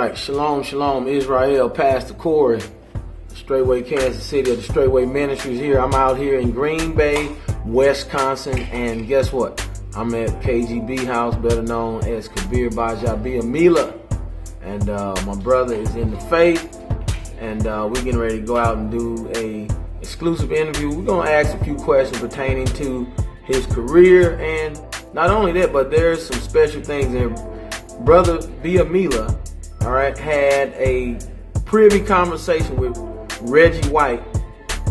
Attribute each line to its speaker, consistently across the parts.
Speaker 1: right, Shalom, Shalom, Israel, Pastor Corey, Straitway, Kansas City of the Straitway Ministries here. I'm out here in Green Bay, Wisconsin, and guess what? I'm at KGB House, better known as Kabeer Gbaja Biamila, and my brother is in the faith, and we're getting ready to go out and do a exclusive interview. We're going to ask a few questions pertaining to his career, and not only that, but there's some special things there. Brother Biamila, all right, had a privy conversation with Reggie White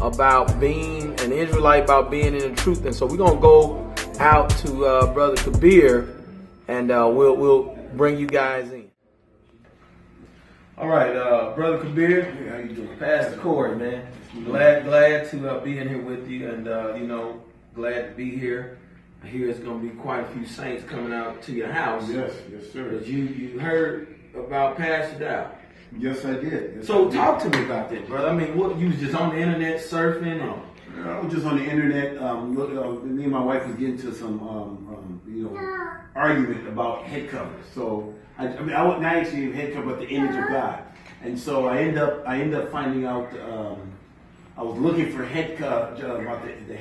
Speaker 1: about being an Israelite, about being in the truth. And so we're going to go out to Brother Kabeer, and we'll bring you guys in. All right, Brother Kabeer,
Speaker 2: hey, how you doing?
Speaker 1: Pastor Corey, man. Glad to be in here with you, and glad to be here. I hear it's going to be quite a few saints coming out to your house.
Speaker 2: Yes, sir.
Speaker 1: But you heard about Pastor Dow.
Speaker 2: Yes, I did. Yes,
Speaker 1: So talk to me about that, brother. I mean, what, you was just on the internet surfing? And...
Speaker 2: I was just on the internet. Me and my wife was getting into some, argument about head covers. So I wasn't actually head cover, but the image of God. And so I end up finding out. I was looking for about the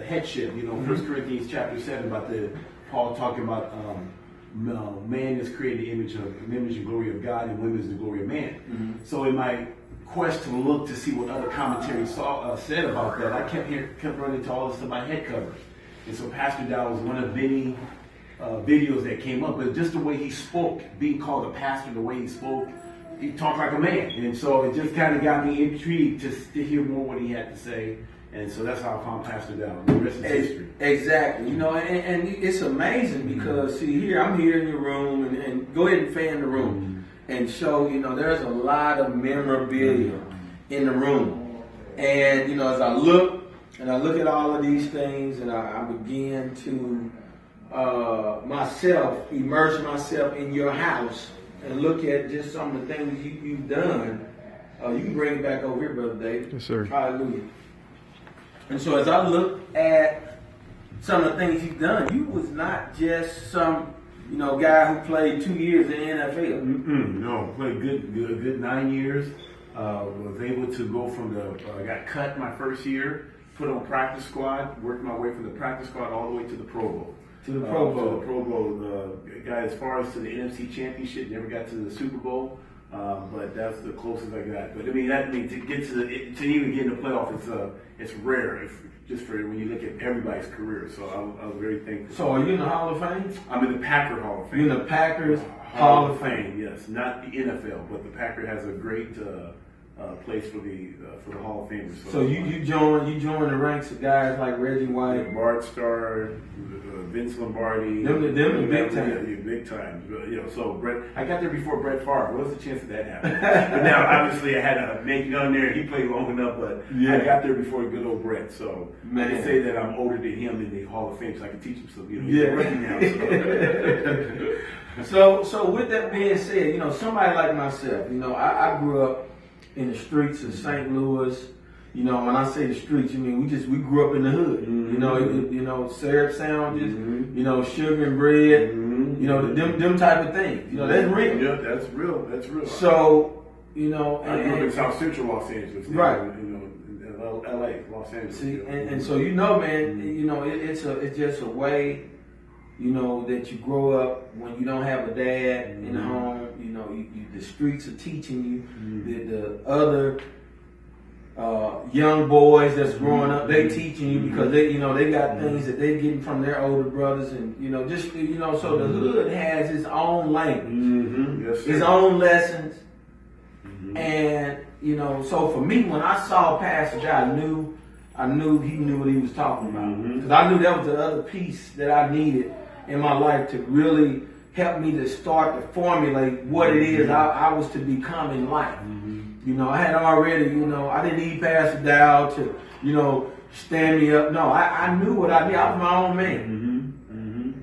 Speaker 2: headship. 1 Corinthians chapter 7 about Paul talking about man is created in the image and glory of God, and women is the glory of man. Mm-hmm. So in my quest to look to see what other commentaries said about that, I kept running into all this stuff about head covers. And so Pastor Dow was one of many videos that came up, but just the way he spoke, being called a pastor, the way he spoke, he talked like a man. And so it just kind of got me intrigued to hear more what he had to say. And so that's how I found Pastor Dow. The rest is history.
Speaker 1: Exactly. And it's amazing because, see, I'm here in your room, and go ahead and fan the room and show, there's a lot of memorabilia in the room. And, as I look at all of these things, and I begin to immerse myself in your house and look at just some of the things you've done. You can bring it back over here, Brother David.
Speaker 3: Yes, sir.
Speaker 1: Hallelujah. And so as I look at some of the things you've done, you was not just some, guy who played 2 years in the NFL.
Speaker 2: No, played good 9 years. Was able to go from I got cut my first year, put on practice squad, worked my way from the practice squad all the way to the Pro Bowl.
Speaker 1: To the Pro Bowl.
Speaker 2: To the Pro Bowl. Got as far as to the NFC Championship, never got to the Super Bowl. But that's the closest I got. But to get to even get in the playoff, it's rare. Just for when you look at everybody's career. So I was very thankful.
Speaker 1: So are you in the Hall of Fame?
Speaker 2: I'm in the Packer Hall of Fame.
Speaker 1: You're in the Packers Hall of Fame.
Speaker 2: Yes, not the NFL, but the Packer has a great place for the Hall of Fame.
Speaker 1: So you join the ranks of guys like Reggie White,
Speaker 2: Bart Starr, Vince Lombardi.
Speaker 1: Them the big time.
Speaker 2: Yeah, big time. So Brett, I got there before Brett Favre. What was the chance of that happening? But now, obviously, I had to make it on there. He played long enough, but I got there before good old Brett. So I can say that I'm older than him in the Hall of Fame, so I can teach him something. He's a rookie now.
Speaker 1: So with that being said, somebody like myself, I grew up in the streets of St. Louis. When I say the streets, we grew up in the hood. Syrup sandwiches, sugar and bread, them type of things. That's real.
Speaker 2: Yeah, that's real. That's real.
Speaker 1: So,
Speaker 2: I grew up in South Central Los Angeles.
Speaker 1: Right.
Speaker 2: LA, Los Angeles.
Speaker 1: See, and so man, it's just a way, that you grow up when you don't have a dad in the home. The streets are teaching you. The other young boys that's growing up, they teaching you because they got things that they getting from their older brothers, and so the hood has its own language,
Speaker 2: yes,
Speaker 1: its own lessons, and so for me, when I saw Pastor Guy, I knew he knew what he was talking about, because I knew that was the other piece that I needed in my life to really help me to start to formulate what it is I was to become in life. I had already, I didn't need Pastor Dow to, stand me up. No, I knew what I needed. I was my own man.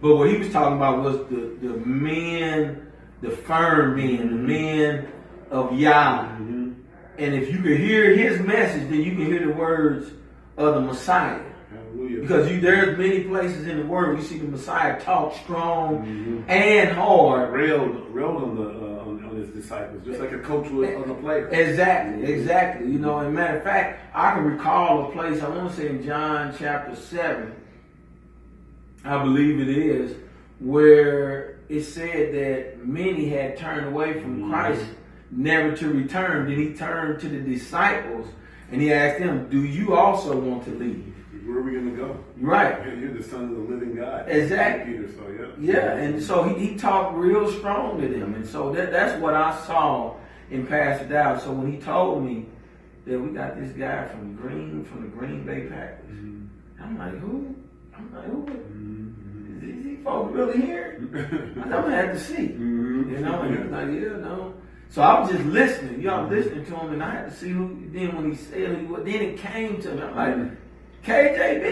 Speaker 1: But what he was talking about was the men, the firm men, the men of Yah. And if you could hear his message, then you can hear the words of the Messiah.
Speaker 2: Hallelujah.
Speaker 1: Because there's many places in the Word we see the Messiah talk strong and hard.
Speaker 2: Railed on his disciples, just like a coach would on a player.
Speaker 1: Exactly. You know, as a matter of fact, I can recall a place, I want to say in John chapter 7, I believe it is, where it said that many had turned away from Christ, never to return. Then he turned to the disciples and he asked them, do you also want to leave?
Speaker 2: Where are we going to go?
Speaker 1: Right.
Speaker 2: You're the son of the living God.
Speaker 1: Exactly.
Speaker 2: Peter, so
Speaker 1: yeah, and so he talked real strong to them. And so that's what I saw in Pastor Dow. So when he told me that we got this guy from the Green Bay Packers, I'm like, who? Is these folks really here? I'm going to have to see. You know, and he was like, yeah, no. So I was just listening. You know, I'm listening to him, and I had to see who. Then when he said who, then it came to me. I'm like, KJB,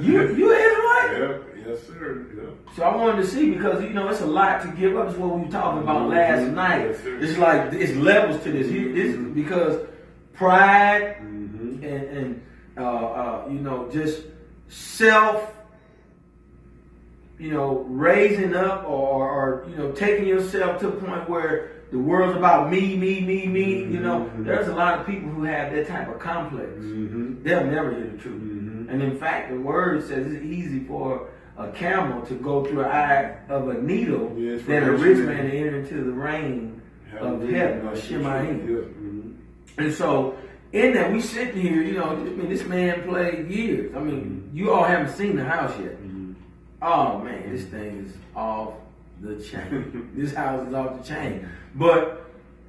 Speaker 1: you Israelite?
Speaker 2: Yep. Yes, sir. Yep.
Speaker 1: So I wanted to see, because, you know, it's a lot to give up. It's what we were talking about last night.
Speaker 2: Yes, sir.
Speaker 1: It's like, it's levels to this. This because pride and you know, just self, you know, raising up or you know, taking yourself to a point where the world's about me, you know. There's a lot of people who have that type of complex. They'll never hear the truth. And in fact, the word says it's easy for a camel to go through the eye of a needle than a rich man to enter into the reign of heaven, or Shemayim. And so, in that, we sit here, you know, I mean, this man played years. I mean, you all haven't seen the house yet. Oh man, this thing is off the chain. This house is off the chain. But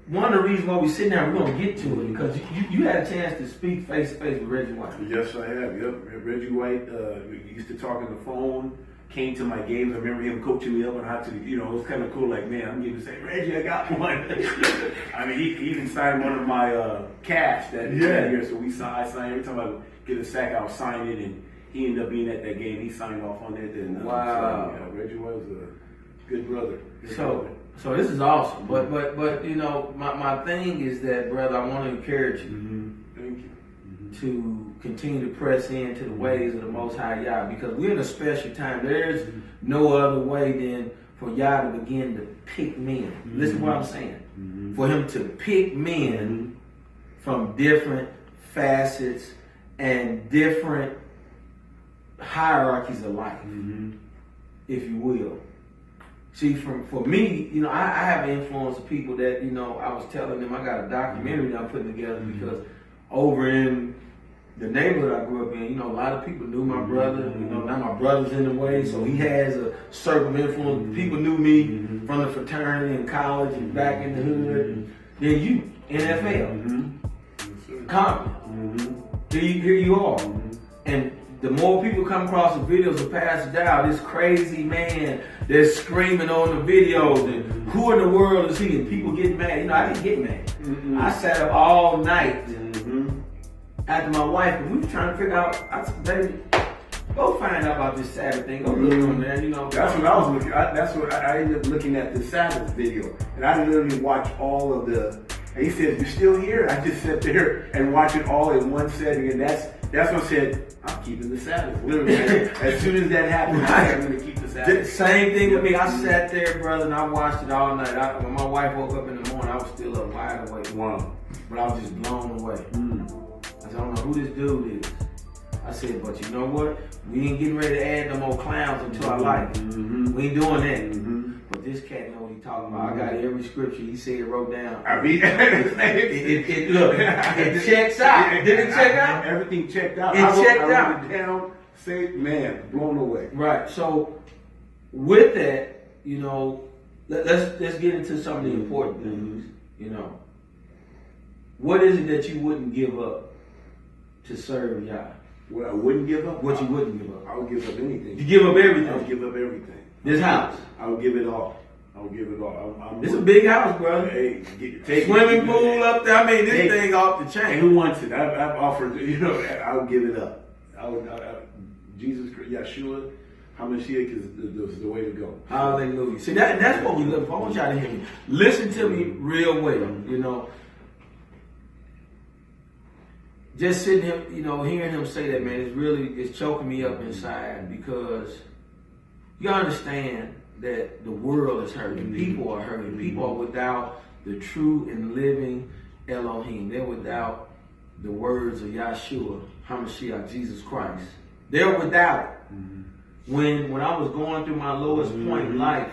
Speaker 1: one of the reasons why we're sitting there, we're going to get to it, because you had a chance to speak face to face with Reggie White.
Speaker 2: Yes, I have. Yep. Reggie White, we used to talk on the phone, came to my games. I remember him coaching me up on how to, you know, it was kind of cool. Like, man, I'm getting to say, Reggie, I got one. I mean, he even signed one of my cash that year. So I signed every time I get a sack, I'll sign it, and he ended up being at that game. He signed off on it. And,
Speaker 1: wow.
Speaker 2: So, Reggie White was a good brother.
Speaker 1: So this is awesome. But you know, my thing is that, brother, I want to encourage you.
Speaker 2: Thank you.
Speaker 1: To continue to press into the ways of the Most High Yah, because we're in a special time. There's no other way than for Yah to begin to pick men. Listen to what I'm saying. For him to pick men from different facets and different hierarchies of life, if you will. See, for me, you know, I have influence of people that, you know, I was telling them, I got a documentary that I'm putting together, because over in the neighborhood I grew up in, you know, a lot of people knew my brother. You know, now my brother's in the way, so he has a circle of influence. People knew me from the fraternity in college and back in the hood. Then NFL, Compton. Here you are. And the more people come across the videos of Pastor Dow, this crazy man that's screaming on the videos, and who in the world is he? And people get mad. You know, I didn't get mad. I sat up all night after my wife, and we were trying to figure out, I said, baby, go find out about this Sabbath thing. Go look on there, you know.
Speaker 2: That's what I was looking at. That's what I ended up looking at, the Sabbath video. And I literally watched all of the, and he says, you're still here? I just sat there and watched it all in one setting, and that's what I said, I'm keeping the Sabbath. Literally, as soon as that happened, I'm going to keep the Sabbath.
Speaker 1: Same thing with me. I sat there, brother, and I watched it all night. When my wife woke up in the morning, I was still up wide awake.
Speaker 2: Wow.
Speaker 1: But I was just blown away. I said, I don't know who this dude is. I said, but you know what? We ain't getting ready to add no more clowns into our life. We ain't doing that. But this cat know what he's talking about. I got every scripture he said, wrote down.
Speaker 2: I mean,
Speaker 1: look, it checks out. Did it check out?
Speaker 2: Everything checked out.
Speaker 1: It checked out.
Speaker 2: I wrote it down, say, man, blown away.
Speaker 1: Right. So with that, you know, let's get into some of the important things. You know, what is it that you wouldn't give up to serve Yah?
Speaker 2: What I wouldn't give up?
Speaker 1: What you wouldn't give up?
Speaker 2: I would give up anything.
Speaker 1: You give up everything?
Speaker 2: I would give up everything.
Speaker 1: This house?
Speaker 2: I would give it all. I would give it all.
Speaker 1: It's a big house, brother.
Speaker 2: Hey, take
Speaker 1: swimming pool up there. I mean, this thing off the chain.
Speaker 2: And who wants it? I've offered, you know, I would give it up. Jesus, Yeshua, HaMashiach is the way to go.
Speaker 1: Hallelujah. See, that's what we look for. I want y'all to hear me. Listen to me real well, you know. just sitting here, hearing him say that, man, it's choking me up inside, because you understand that the world is hurting. People are hurting. People are without the true and living Elohim. They're without the words of Yahshua, HaMashiach, Jesus Christ. They're without it. When I was going through my lowest point in life,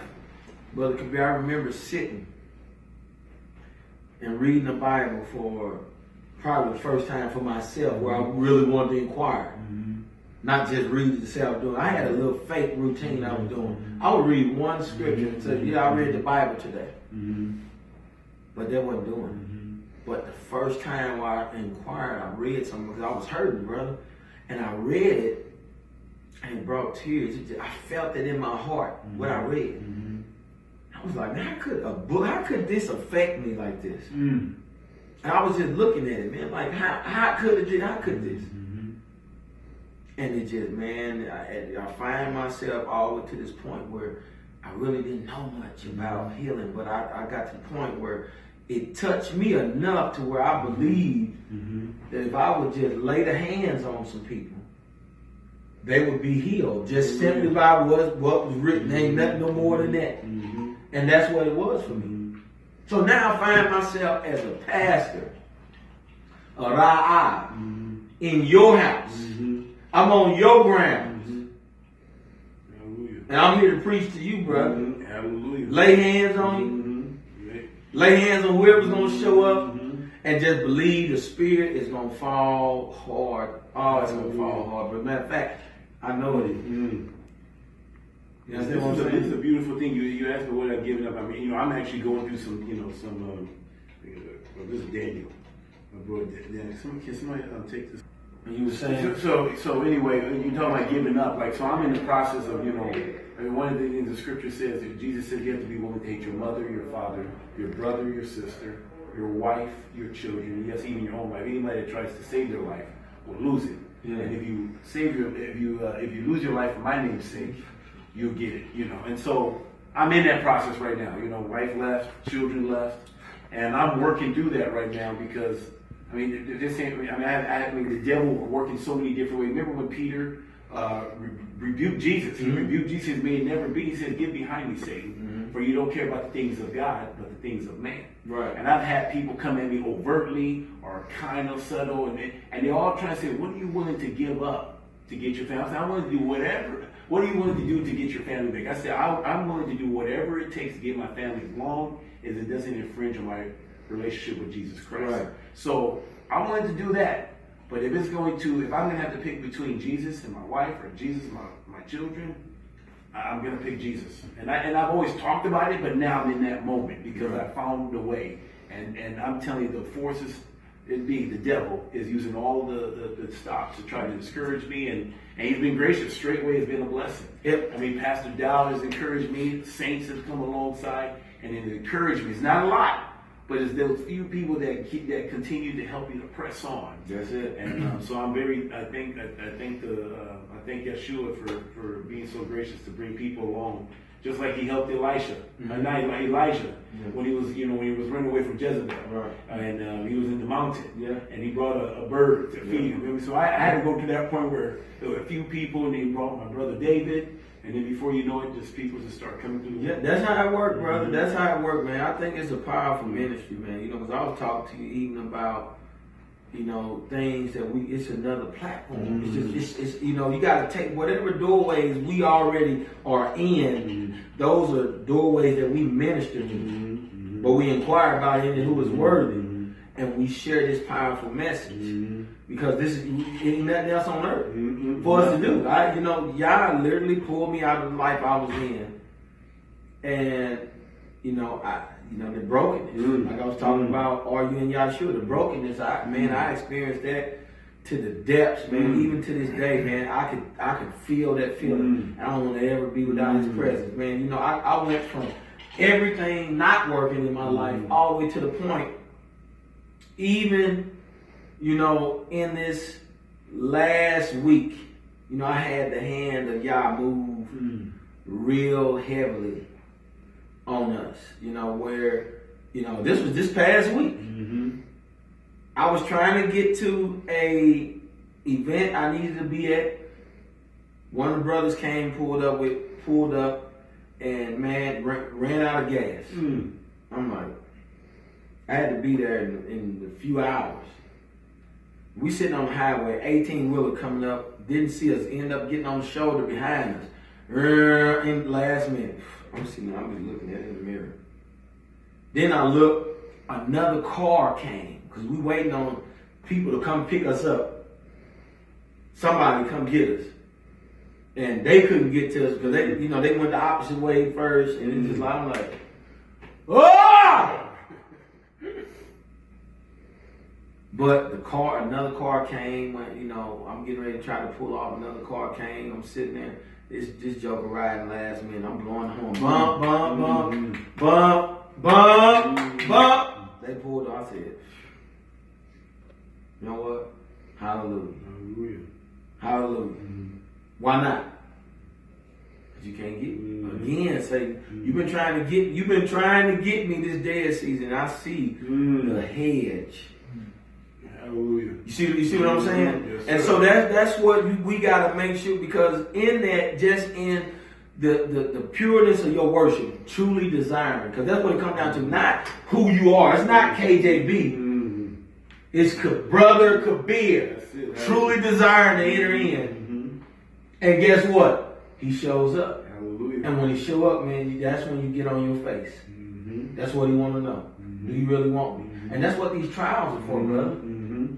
Speaker 1: Brother Kabeer, I remember sitting and reading the Bible for probably the first time for myself, where I really wanted to inquire. Not just read it to say I was doing. I had a little fake routine I was doing. I would read one scripture and say, yeah, I read the Bible today. But that wasn't doing it. But the first time I inquired, I read something, because I was hurting, brother. And I read it, and it brought tears. I felt it in my heart, what I read. I was like, man, how could this affect me like this? And I was just looking at it, man, like, how could this? And it just, man, I find myself all the way to this point where I really didn't know much about healing, but I got to the point where it touched me enough to where I believed that if I would just lay the hands on some people, they would be healed, just simply by what was written. Ain't nothing no more than that. And that's what it was for me. So now I find myself as a pastor, a ra'ah, in your house. I'm on your grounds. And I'm here to preach to you, brother.
Speaker 2: Hallelujah.
Speaker 1: Lay hands on you. Lay hands on whoever's going to show up. And just believe the Spirit is going to fall hard. Oh, it's going to fall hard. But matter of fact, I know it is.
Speaker 2: It's a beautiful thing. You asked me what I've given up. I mean, I'm actually going through some, this is Daniel. My brother, Daniel. Can somebody take this?
Speaker 1: And you were saying?
Speaker 2: So anyway, you talking about giving up. Like, so I'm in the process of, one of the things the scripture says, that Jesus said you have to be willing to hate your mother, your father, your brother, your sister, your wife, your children, yes, even your own life. Anybody that tries to save their life will lose it. Yeah. And if you lose your life for my name's sake, you'll get it, And so I'm in that process right now. Wife left, children left, and I'm working through that right now, because the devil working so many different ways. Remember when Peter rebuked Jesus? He rebuked Jesus, may it never be. He said, "Get behind me, Satan, for you don't care about the things of God, but the things of man."
Speaker 1: Right.
Speaker 2: And I've had people come at me overtly or kind of subtle, and they're all trying to say, "What are you willing to give up to get your family?" I said, "I'm willing to do whatever. What are you willing to do to get your family back?" I said, I'm willing to do whatever it takes to get my family, as long as it doesn't infringe on my relationship with Jesus Christ. Right. So I'm willing to do that. But if I'm going to have to pick between Jesus and my wife, or Jesus and my children, I'm going to pick Jesus. And I've always talked about it, but now I'm in that moment, because I found a way. And I'm telling you, the forces, it being the devil, is using all the stops to try to discourage me, and he's been gracious. Straitway has been a blessing.
Speaker 1: Yep.
Speaker 2: I mean, Pastor Dow has encouraged me. Saints have come alongside and encouraged me. It's not a lot, but it's those few people that continue to help you to press on.
Speaker 1: That's it.
Speaker 2: And so I thank Yeshua for being so gracious to bring people along. Just like he helped Elijah when he was running away from Jezebel,
Speaker 1: right.
Speaker 2: And he was in the mountain, and he brought a bird to feed him. So I had to go to that point where there were a few people, and he brought my brother David, and then before you know it, just people just start coming through.
Speaker 1: Yeah, that's how it works, brother. That's how it works, man. I think it's a powerful ministry, man. Because I was talking to you even about, things that it's another platform. It's you got to take whatever doorways we already are in. Those are doorways that we minister to, but we inquire about him and who is worthy, and we share this powerful message, because this ain't nothing else on earth for us to do. Y'all literally pulled me out of the life I was in, and the brokenness. Like I was talking about, are you in Yahshua? The brokenness, I experienced that to the depths, man. Even to this day, man, I could feel that feeling. I don't want to ever be without his presence, man. I went from everything not working in my life all the way to the point, even, in this last week, I had the hand of Yah move real heavily on us, where, this was this past week. I was trying to get to a event I needed to be at. One of the brothers came, pulled up, and man, ran out of gas. I'm like, I had to be there in a few hours. We sitting on the highway, 18-wheeler coming up, didn't see us, end up getting on the shoulder behind us. In the last minute. I'm just looking at it in the mirror. Then I look, another car came, because we waiting on people to come pick us up. Somebody come get us. And they couldn't get to us because they went the opposite way first, and it's just like, I'm like, oh! But another car came. I'm getting ready to try to pull off. Another car came. I'm sitting there. This joker riding last minute. I'm blowing the horn. Bump, bump, bump, bump, bump, bump. They pulled off. I said, you know what? Hallelujah.
Speaker 2: Hallelujah.
Speaker 1: Hallelujah. Why not? Because you can't get me. Again, Satan, you've been trying to get me this dead season. I see the hedge.
Speaker 2: Hallelujah.
Speaker 1: You see what I'm saying?
Speaker 2: Yes,
Speaker 1: and so that's what we got to make sure, because in that, just in the pureness of your worship, truly desiring, because that's what it comes down to, not who you are. It's not KJB. It's Brother Kabeer, truly desiring to enter in. And guess what? He shows up.
Speaker 2: Hallelujah.
Speaker 1: And when he show up, man, that's when you get on your face. That's what he want to know. Do you really want me? And that's what these trials are for, brother.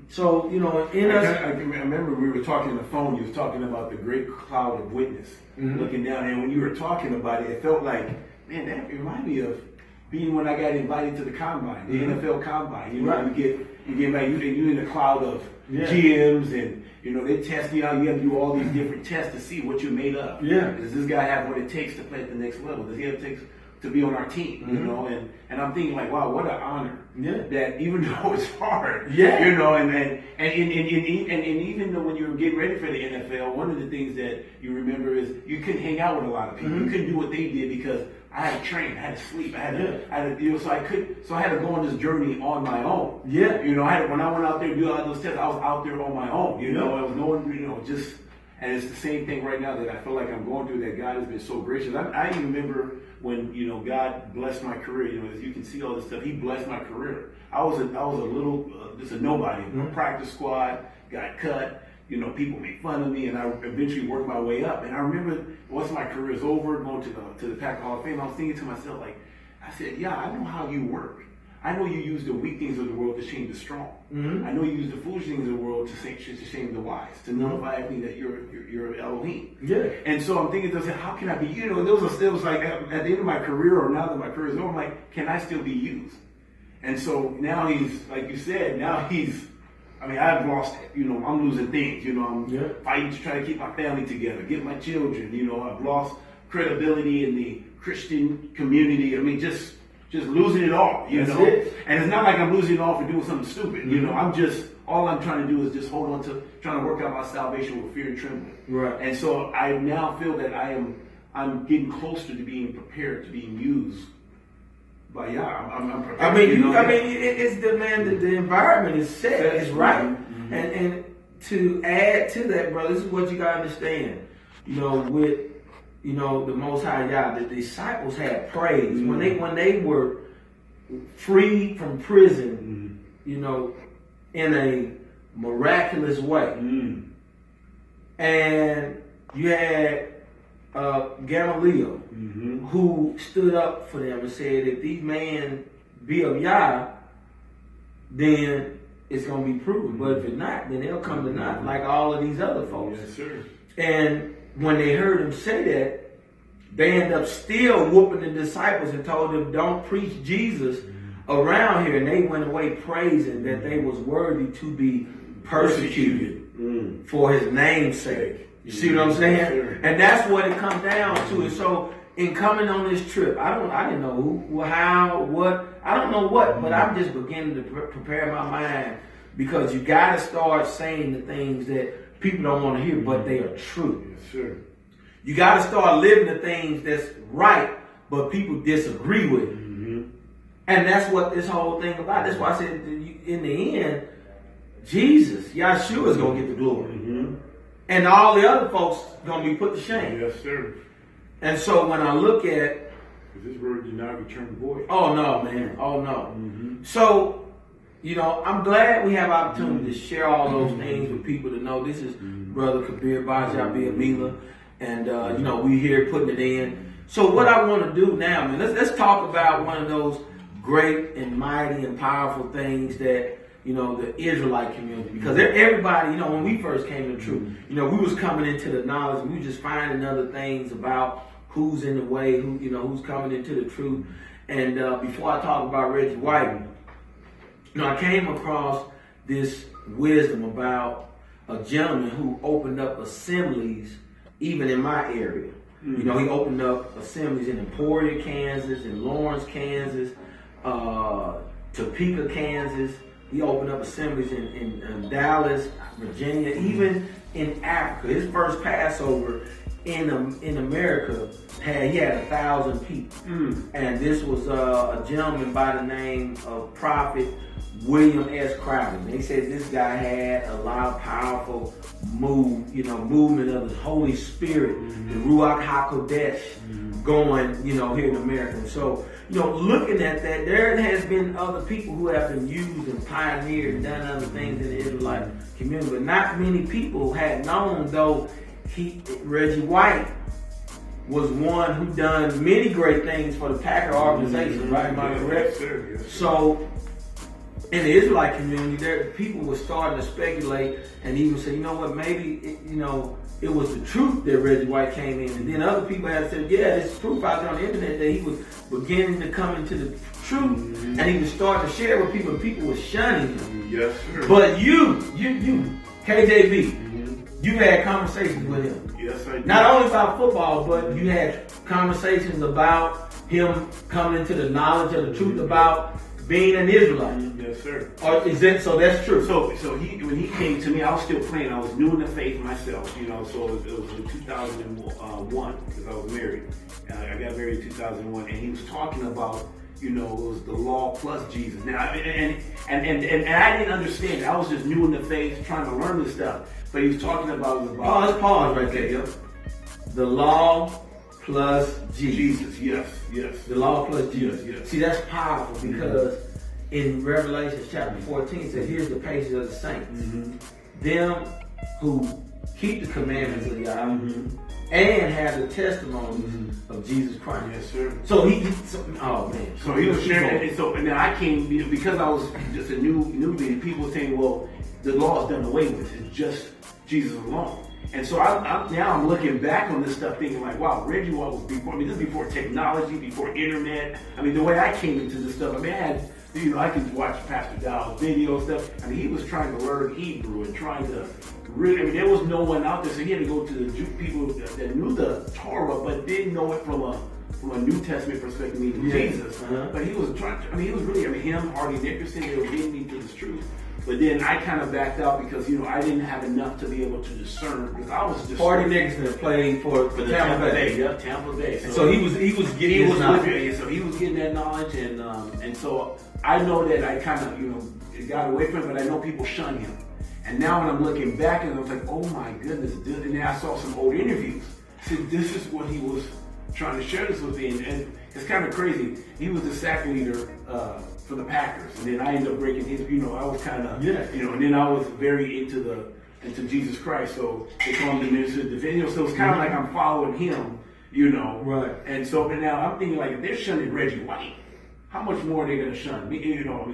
Speaker 1: So, I
Speaker 2: remember we were talking on the phone. You was talking about the great cloud of witness looking down. And when you were talking about it, it felt like, man, that reminded me of being when I got invited to the combine, the NFL combine. You get invited, you in a cloud of GMs, and they test you out. You have to do all these different tests to see what you're made of. Does this guy have what it takes to play at the next level? Does he have what it takes to be on our team? And I'm thinking like, wow, what an honor. That even though it's hard, and even though when you're getting ready for the NFL, one of the things that you remember is you couldn't hang out with a lot of people. You couldn't do what they did because I had to train, I had to sleep, so I had to go on this journey on my own. When I went out there to do all those tests, I was out there on my own. I was going, just. And it's the same thing right now that I feel like I'm going through, that God has been so gracious. I even remember when, God blessed my career. As you can see all this stuff, He blessed my career. I was a little, just a nobody. Practice squad, got cut. People made fun of me, and I eventually worked my way up. And I remember once my career is over, going to the Packer Hall of Fame, I was thinking to myself, I said, yeah, I know how you work. I know you use the weak things of the world to shame the strong. I know you use the foolish things of the world to shame the wise, to nullify everything that you're Elohim. And so I'm thinking to myself, how can I be? It was like at the end of my career, or now that my career is over, I'm like, can I still be used? And so now he's, like you said, I've lost, I'm losing things. I'm fighting to try to keep my family together, get my children. I've lost credibility in the Christian community. Just losing it all, And it's not like I'm losing it all for doing something stupid, all I'm trying to do is just hold on to, trying to work out my salvation with fear and trembling. And so I now feel that I'm getting closer to being prepared, to being used by Yah. I'm prepared.
Speaker 1: It's the environment is set, it's right. And to add to that, brother, this is what you gotta understand. With the Most High Yah, the disciples had praise when they were freed from prison, in a miraculous way. And you had Gamaliel, who stood up for them and said, if these men be of Yah, then it's going to be proven. But if it's not, then they'll come to naught, like all of these other folks.
Speaker 2: Yes, sir.
Speaker 1: And when they heard him say that, they ended up still whooping the disciples and told them, don't preach Jesus around here. And they went away praising that they was worthy to be persecuted for his name's sake. You see what I'm saying? Sure. And that's what it comes down to. And so in coming on this trip, I didn't know who, how, what, I don't know what, but I'm just beginning to prepare my mind, because you got to start saying the things that people don't want to hear, but they are true.
Speaker 2: Yes, sure.
Speaker 1: You got to start living the things that's right, but people disagree with it. And that's what this whole thing about. That's why I said in the end, Jesus, Yahshua is going to get the glory. And all the other folks going to be put to shame.
Speaker 2: Yes, sir.
Speaker 1: And so when I look at...
Speaker 2: This word did not return void.
Speaker 1: Oh, no, man. Oh, no. So, you know, I'm glad we have opportunity to share all those things with people to know this is Brother Kabeer Gbaja Biamila. And, you know, we here putting it in. So what I want to do now, man, let's talk about one of those great and mighty and powerful things that, you know, the Israelite community, because everybody, you know, when we first came to truth, you know, we was coming into the knowledge, we were just finding other things about who's in the way, who, you know, who's coming into the truth. And before I talk about Reggie White, you know, I came across this wisdom about a gentleman who opened up assemblies even in my area. You know, he opened up assemblies in Emporia, Kansas, in Lawrence, Kansas, Topeka, Kansas. He opened up assemblies in Dallas, Virginia, even in Africa. His first Passover in America he had 1,000 people. And this was a gentleman by the name of Prophet William S. Crowder. They said this guy had a lot of powerful movement of the Holy Spirit, the Ruach HaKodesh going, you know, here in America. And so, you know, looking at that, there has been other people who have been used and pioneered and done other things in the Israelite community, but not many people had known, though Reggie White was one who done many great things for the Packer organization, right? Am I correct?
Speaker 2: Yes,
Speaker 1: so, in the Israelite community, people were starting to speculate and even say, you know what, maybe, it was the truth that Reggie White came in. And then other people had said, yeah, there's proof out there on the internet that he was beginning to come into the truth, and he was starting to share with people, and people were shunning him.
Speaker 2: Yes, sir.
Speaker 1: But you, KJB, you had conversations with him.
Speaker 2: Yes, I did.
Speaker 1: Not only about football, but you had conversations about him coming into the knowledge of the truth about being an Israelite.
Speaker 2: Yes, sir.
Speaker 1: Or is that so? That's true.
Speaker 2: So when he came to me, I was still playing. I was new in the faith myself, you know. So it was in 2001 because I was married. I got married in 2001, and he was talking about, you know, it was the law plus Jesus. Now, and I didn't understand it. I was just new in the faith, trying to learn this stuff. But he was talking about
Speaker 1: let's pause right there. Yep. The law plus Jesus.
Speaker 2: Yes.
Speaker 1: The law plus Jesus.
Speaker 2: Yes.
Speaker 1: See, that's powerful because in Revelation chapter 14 it says, here's the patience of the saints. Them who keep the commandments of Yahweh and have the testimonies of Jesus Christ.
Speaker 2: Yes, sir.
Speaker 1: So he
Speaker 2: was sharing, and then I came because I was just a newbie. People were saying, well, the law is done away with. It's just Jesus alone. And so I'm looking back on this stuff thinking like, wow, Reggie White was before me. This is before technology, before internet. I mean, the way I came into this stuff, I mean, I could watch Pastor Dow's video stuff. I mean, he was trying to learn Hebrew and trying to really, there was no one out there. So he had to go to the Jew people that knew the Torah, but didn't know it from a New Testament perspective, meaning Jesus. But he was trying to, him, Hardy Nickerson, they were getting me to this truth. But then I kind of backed out because, I didn't have enough to be able to discern, because I was just...
Speaker 1: Hardy Nickerson played for the Tampa Bay.
Speaker 2: Yeah, Tampa Bay.
Speaker 1: So he was getting his knowledge.
Speaker 2: So he was getting that knowledge, and so I know that I kind of, got away from it, but I know people shun him. And now when I'm looking back, and I was like, oh my goodness. And then I saw some old interviews. I said, this is what he was trying to share this with me. And it's kind of crazy. He was the sack leader for the Packers. And then I ended up breaking his, I was kind of, and then I was very into Jesus Christ. So they call him the minister of the video. So it's kind of like I'm following him,
Speaker 1: Right.
Speaker 2: And so, but now I'm thinking like, if they're shunning Reggie White, how much more are they going to shun me?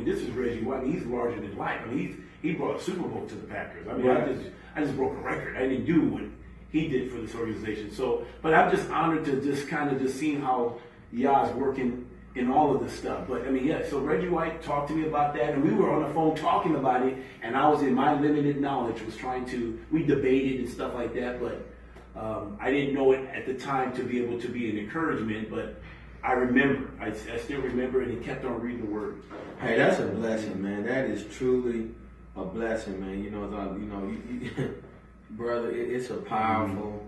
Speaker 2: This is Reggie White. He's larger than life. He brought a Super Bowl to the Packers.
Speaker 1: Right.
Speaker 2: I just broke a record. I didn't do what he did for this organization. So, but I'm just honored to just kind of just seeing how Yah's working in all of this stuff. But so Reggie White talked to me about that, and we were on the phone talking about it, and I was in my limited knowledge, we debated and stuff like that, but I didn't know it at the time to be able to be an encouragement, but I remember. I still remember it, and kept on reading the Word.
Speaker 1: Hey, that's a blessing, man. That is truly a blessing, man. Brother, it's a powerful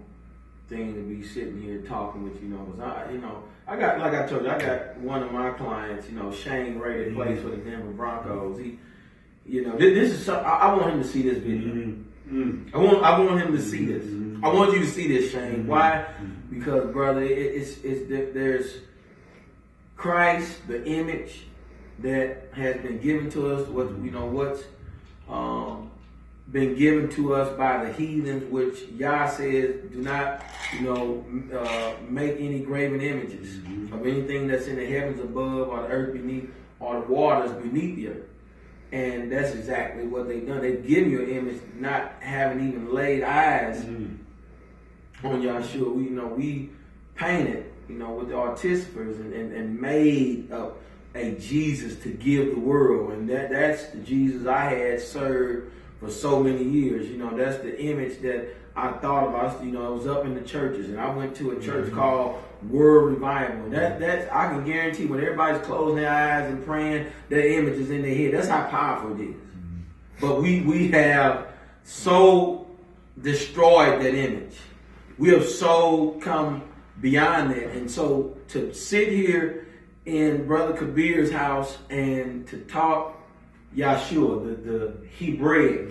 Speaker 1: thing to be sitting here talking with you. I got, like I told you, I got one of my clients. Shane Ray that plays for the Denver Broncos. You know, this is something, I want him to see this video. I want him to see this. I want you to see this, Shane. Why? Because, brother, there's Christ, the image that has been given to us. What's been given to us by the heathens, which Yah says, do not, make any graven images of anything that's in the heavens above, or the earth beneath, or the waters beneath the earth. And that's exactly what they've done. They've given you an image, not having even laid eyes on Yahshua. We painted, with the artificers and made up a Jesus to give the world. And that's the Jesus I had served for so many years. That's the image that I thought about. I was up in the churches, and I went to a church called World Revival. And that's I can guarantee when everybody's closing their eyes and praying, that image is in their head. That's how powerful it is. But we have so destroyed that image. We have so come beyond that. And so to sit here in Brother Kabeer's house and to talk Yahshua, the Hebraic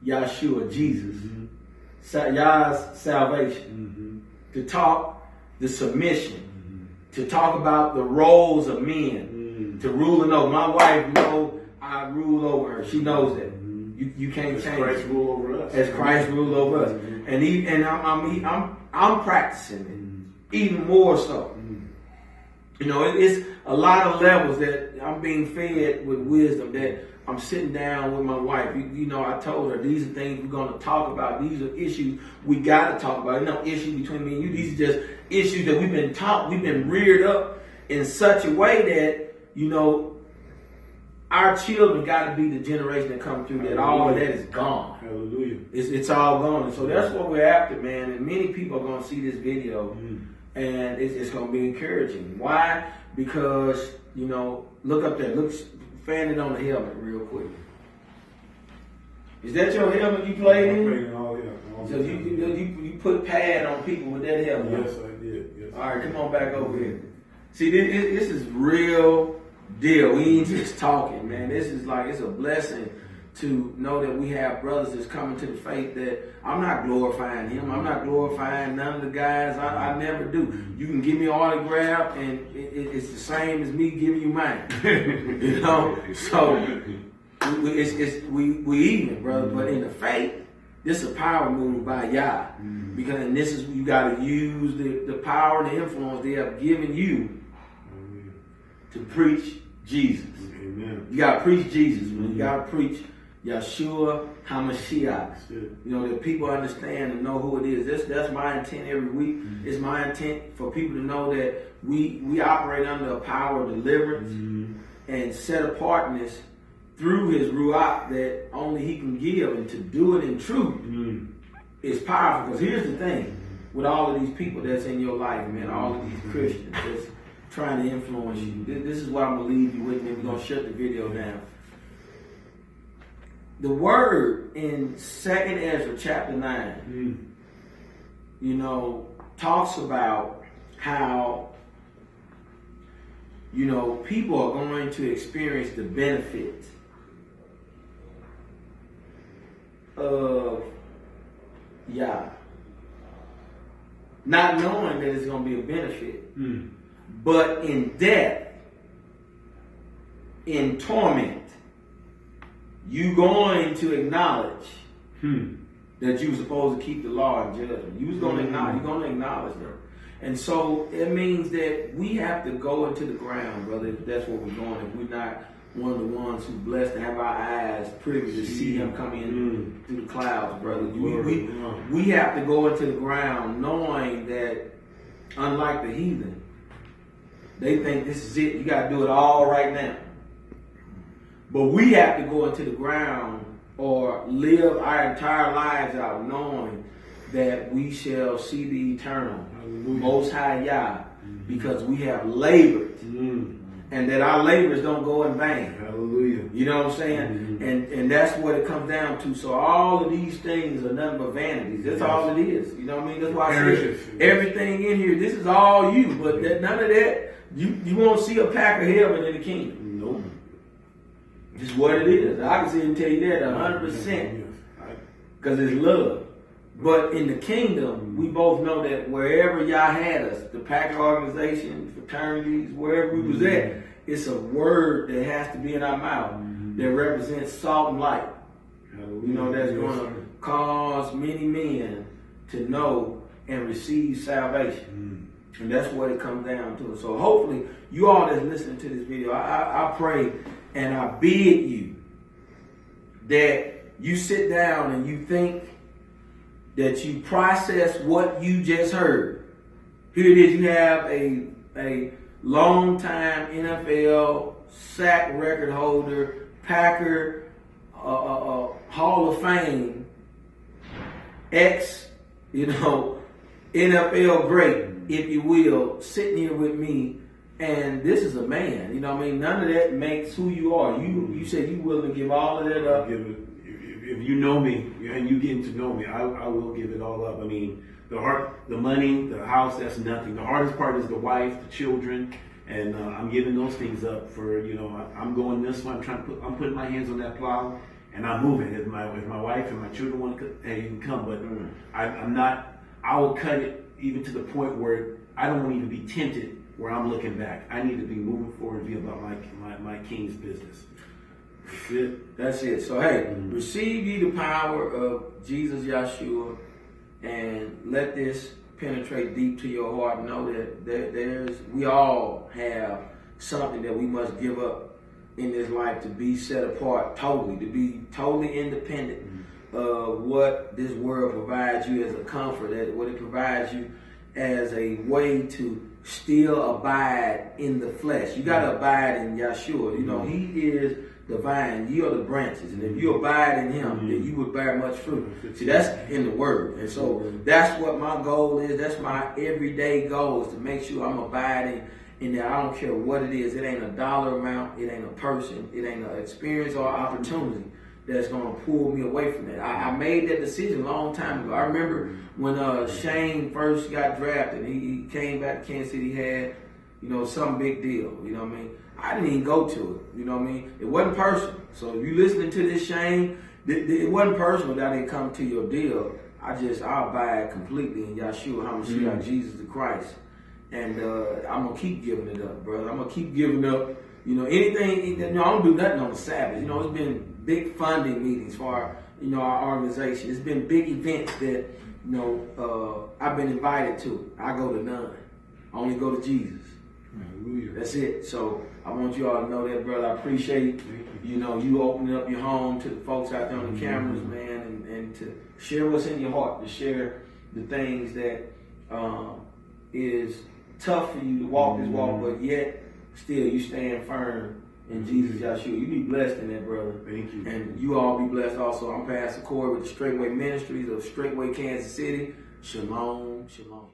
Speaker 1: Yahshua, Jesus, Yah's salvation, to talk the submission, to talk about the roles of men, to rule and over. My wife knows I rule over her. She knows that. You can't change
Speaker 2: Christ rule over us.
Speaker 1: As Christ ruled over us. And I'm practicing it even more so. It's a lot of levels that I'm being fed with wisdom, that I'm sitting down with my wife. I told her these are things we're going to talk about. These are issues we got to talk about. There's no issue between me and you. These are just issues that we've been taught. We've been reared up in such a way that, our children got to be the generation that come through that all of that is gone.
Speaker 2: Hallelujah.
Speaker 1: It's all gone. And so that's what we're after, man. And many people are going to see this video and it's going to be encouraging. Why? Because, look up there. Fan it on the helmet real quick. Is that your helmet you played in? So you put pad on people with that helmet?
Speaker 2: Yes, I did. Yes.
Speaker 1: All right, come on back over here. See, this is real deal. We ain't just talking, man. This is it's a blessing to know that we have brothers that's coming to the faith that I'm not glorifying him. I'm not glorifying none of the guys. I never do. You can give me an autograph and it's the same as me giving you mine. So we even, brother. But in the faith, this is a power move by Yah. Because this is you got to use the power and the influence they have given you to preach Jesus.
Speaker 2: Amen.
Speaker 1: You got to preach Jesus. You got to preach Yahshua HaMashiach. That people understand and know who it is. That's my intent every week. It's my intent for people to know that we operate under a power of deliverance and set apartness through his Ruach that only he can give, and to do it in truth is powerful. Because here's the thing, with all of these people that's in your life, man, all of these Christians that's trying to influence you. This is what I'm going to leave you with, and we're going to shut the video down. The word in 2nd Ezra chapter 9, talks about how, people are going to experience the benefit of Yah. Not knowing that it's going to be a benefit. But in death, in torment, you going to acknowledge that you were supposed to keep the law and judgment. You was going to acknowledge. You're going to acknowledge that. And so it means that we have to go into the ground, brother. If that's what we're going. If we're not one of the ones who's blessed to have our eyes privy to see him come in through the clouds, brother. We have to go into the ground knowing that, unlike the heathen, they think this is it. You got to do it all right now. But we have to go into the ground or live our entire lives out knowing that we shall see the eternal, Most High Yah, because we have labored. And that our labors don't go in vain.
Speaker 2: Hallelujah.
Speaker 1: You know what I'm saying? And that's what it comes down to. So all of these things are nothing but vanities. That's all it is. You know what I mean? That's why I say everything in here, this is all you. But none of that, you won't see a pack of heaven in the kingdom.
Speaker 2: Nope.
Speaker 1: It's what it is. I can sit and tell you that 100%. Because it's love. But in the kingdom, we both know that wherever y'all had us, the Packer organization, fraternities, wherever we was at, it's a word that has to be in our mouth that represents salt and light. You know, that's going to cause many men to know and receive salvation. And that's what it comes down to. So hopefully, you all that's listening to this video, I pray and I bid you that you sit down and you think, that you process what you just heard. Here it is, you have a long-time NFL sack record holder, Packer Hall of Fame, NFL great, if you will, sitting here with me, and this is a man. You know what I mean? None of that makes who you are. You said you willing to give all of that up.
Speaker 2: If you know me and you getting to know me, I will give it all up. I mean, the heart, the money, the house, that's nothing. The hardest part is the wife, the children, and I'm giving those things up for, I'm going this way. I'm putting my hands on that plow and I'm moving. If my wife and my children want to, hey, you can come, but I'm not. I will cut it even to the point where I don't want to even be tempted where I'm looking back. I need to be moving forward and be about my King's business.
Speaker 1: That's it. So hey, receive ye the power of Jesus Yeshua and let this penetrate deep to your heart. Know that we all have something that we must give up in this life to be set apart totally, to be totally independent of what this world provides you as a comfort, what it provides you as a way to still abide in the flesh. You got to abide in Yeshua. He is the vine, you are the branches, and if you abide in him, then you would bear much fruit. See, that's in the word, and so that's what my goal is. That's my everyday goal, is to make sure I'm abiding in there. I don't care what it is. It ain't a dollar amount, it ain't a person, it ain't an experience or opportunity that's going to pull me away from that. I made that decision a long time ago. I remember when Shane first got drafted, he came back to Kansas City, he had some big deal, you know what I mean? I didn't even go to it, you know what I mean? It wasn't personal. So if you listening to this, Shane, it wasn't personal that I didn't come to your deal. I abide completely in Yeshua HaMashiach, Jesus the Christ. And I'm going to keep giving it up, brother. I'm going to keep giving up, anything. I don't do nothing on the Sabbath. It's been big funding meetings for our organization. It's been big events that, I've been invited to. I go to none. I only go to Jesus.
Speaker 2: Hallelujah.
Speaker 1: That's it. So I want you all to know that, brother. I appreciate you opening up your home to the folks out there on the cameras, man, and to share what's in your heart, to share the things that is tough for you to walk this walk, but yet still you stand firm in Jesus Yeshua. You be blessed in that, brother.
Speaker 2: Thank you.
Speaker 1: And you all be blessed also. I'm Pastor Corey with the Straitway Ministries of Straitway, Kansas City. Shalom, shalom.